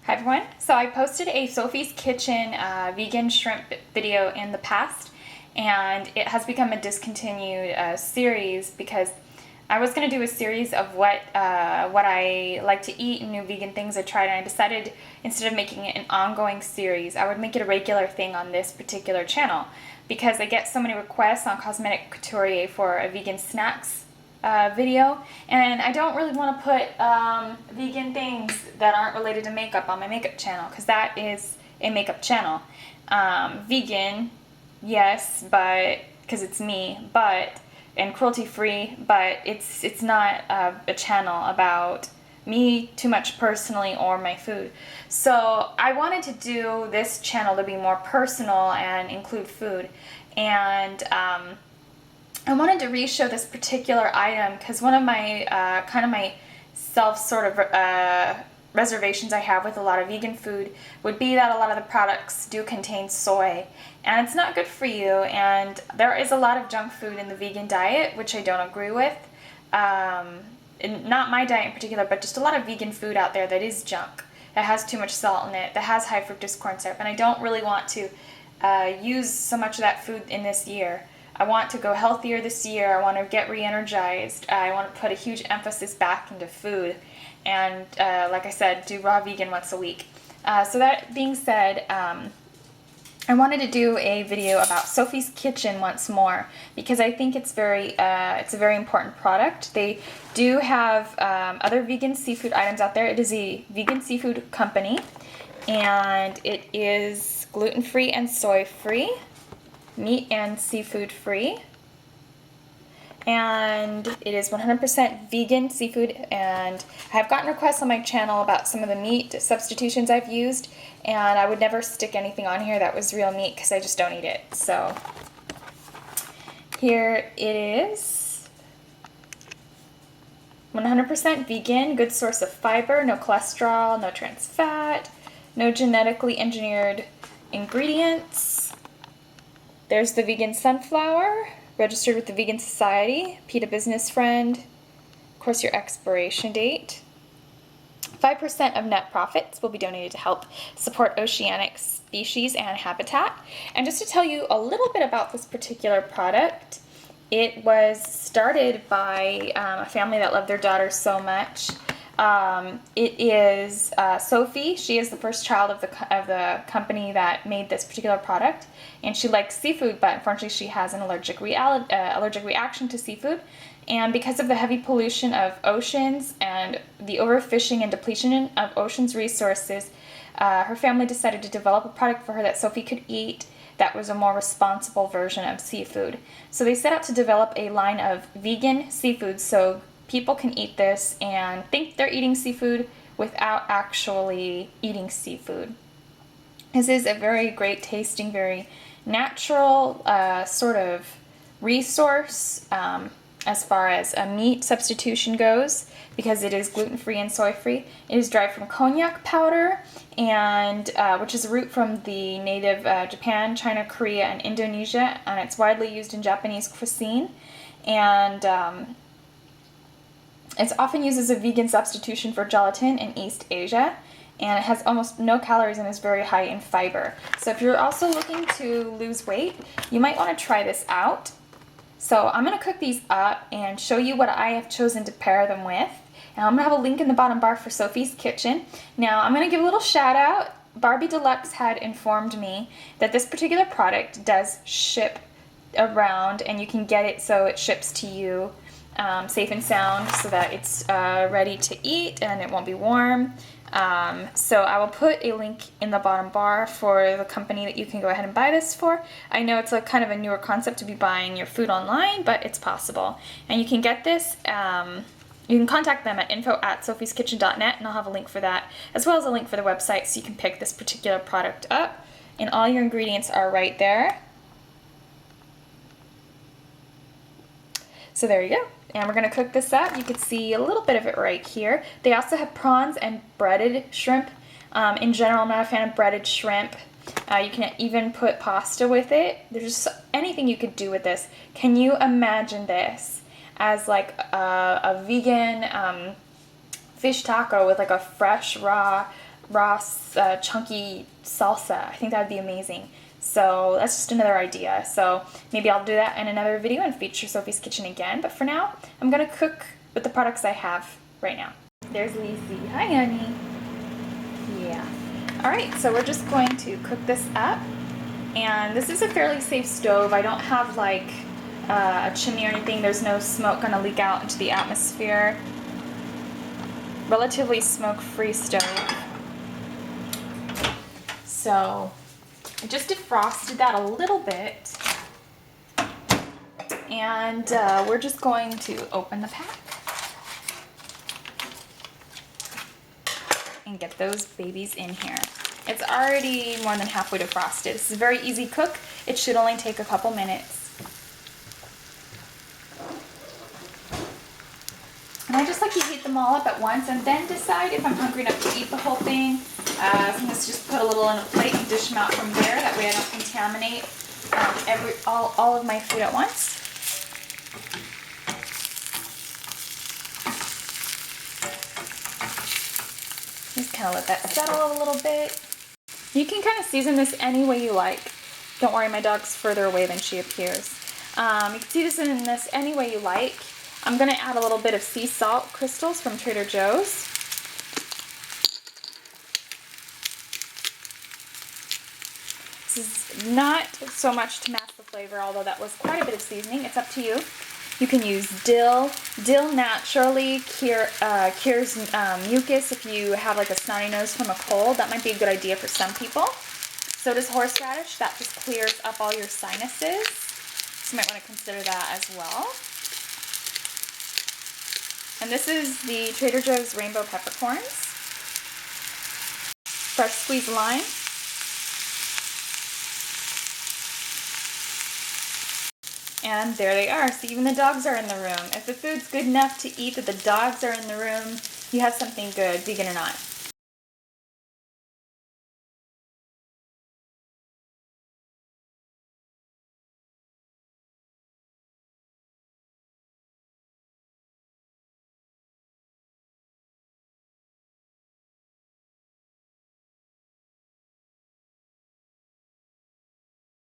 Hi everyone. So I posted a Sophie's Kitchen vegan shrimp video in the past, and it has become a discontinued series because I was going to do a series of what I like to eat and new vegan things I tried, and I decided instead of making it an ongoing series, I would make it a regular thing on this particular channel because I get so many requests on Cosmetic Couturier for a vegan snacks video, and I don't really want to put vegan things that aren't related to makeup on my makeup channel because that is a makeup channel. Vegan, yes, but because it's me, but and cruelty free, but it's not a channel about me too much personally or my food. So I wanted to do this channel to be more personal and include food, and I wanted to re-show this particular item because one of my kind of my self sort of reservations I have with a lot of vegan food would be that a lot of the products do contain soy, and it's not good for you, and there is a lot of junk food in the vegan diet, which I don't agree with. Not my diet in particular, but just a lot of vegan food out there that is junk, that has too much salt in it, that has high fructose corn syrup, and I don't really want to use so much of that food in this year. I want to go healthier this year. I want to get re-energized. I want to put a huge emphasis back into food, and like I said, do raw vegan once a week. So that being said, I wanted to do a video about Sophie's Kitchen once more because I think it's a very important product. They do have other vegan seafood items out there. It is a vegan seafood company, and it is gluten-free and soy-free, meat and seafood free, and it is 100% vegan seafood. And I've gotten requests on my channel about some of the meat substitutions I've used, and I would never stick anything on here that was real meat because I just don't eat it. So here it is, 100% vegan, good source of fiber, no cholesterol, no trans fat, no genetically engineered ingredients. There's the vegan sunflower, registered with the Vegan Society, PETA Business Friend, of course your expiration date. 5% of net profits will be donated to help support oceanic species and habitat. And just to tell you a little bit about this particular product, it was started by a family that loved their daughter so much. It is Sophie. She is the first child of the company that made this particular product, and she likes seafood, but unfortunately she has an allergic reaction to seafood. And because of the heavy pollution of oceans and the overfishing and depletion of oceans resources, her family decided to develop a product for her that Sophie could eat that was a more responsible version of seafood. So they set out to develop a line of vegan seafood so people can eat this and think they're eating seafood without actually eating seafood. This is a very great tasting, very natural sort of resource as far as a meat substitution goes, because it is gluten-free and soy-free. It is derived from konjac powder, and which is a root from the native Japan, China, Korea, and Indonesia, and it's widely used in Japanese cuisine. And it's often used as a vegan substitution for gelatin in East Asia, and it has almost no calories and is very high in fiber. So if you're also looking to lose weight, you might want to try this out. So I'm going to cook these up and show you what I have chosen to pair them with. And I'm going to have a link in the bottom bar for Sophie's Kitchen. Now I'm going to give a little shout out. Barbie Deluxe had informed me that this particular product does ship around, and you can get it so it ships to you safe and sound, so that it's ready to eat and it won't be warm. So I will put a link in the bottom bar for the company that you can go ahead and buy this for. I know it's a kind of a newer concept to be buying your food online, but it's possible. And you can get this, you can contact them at info@sophieskitchen.net, and I'll have a link for that, as well as a link for the website so you can pick this particular product up. And all your ingredients are right there. So there you go. And we're going to cook this up. You can see a little bit of it right here. They also have prawns and breaded shrimp. In general, I'm not a fan of breaded shrimp. You can even put pasta with it. There's just anything you could do with this. Can you imagine this as like a vegan fish taco with like a fresh raw raw, chunky salsa. I think that would be amazing. So that's just another idea. So maybe I'll do that in another video and feature Sophie's Kitchen again. But for now, I'm gonna cook with the products I have right now. There's Lisi. Hi, honey. Yeah. All right, so we're just going to cook this up. And this is a fairly safe stove. I don't have like a chimney or anything. There's no smoke gonna leak out into the atmosphere. Relatively smoke-free stove. So I just defrosted that a little bit, and we're just going to open the pack and get those babies in here. It's already more than halfway defrosted. This is a very easy cook. It should only take a couple minutes. And I just like to heat them all up at once and then decide if I'm hungry enough to eat the whole thing. Sometimes just put a little in a plate and dish them out from there. That way I don't contaminate all of my food at once. Just kind of let that settle a little bit. You can kind of season this any way you like. Don't worry, my dog's further away than she appears. You can season this any way you like. I'm going to add a little bit of sea salt crystals from Trader Joe's. This is not so much to mask the flavor, although that was quite a bit of seasoning. It's up to you. You can use dill. Dill naturally cures mucus if you have like a snotty nose from a cold. That might be a good idea for some people. So does horseradish. That just clears up all your sinuses. So you might want to consider that as well. And this is the Trader Joe's rainbow peppercorns. Fresh squeezed lime. And there they are. So even the dogs are in the room. If the food's good enough to eat, that the dogs are in the room, you have something good, vegan or not.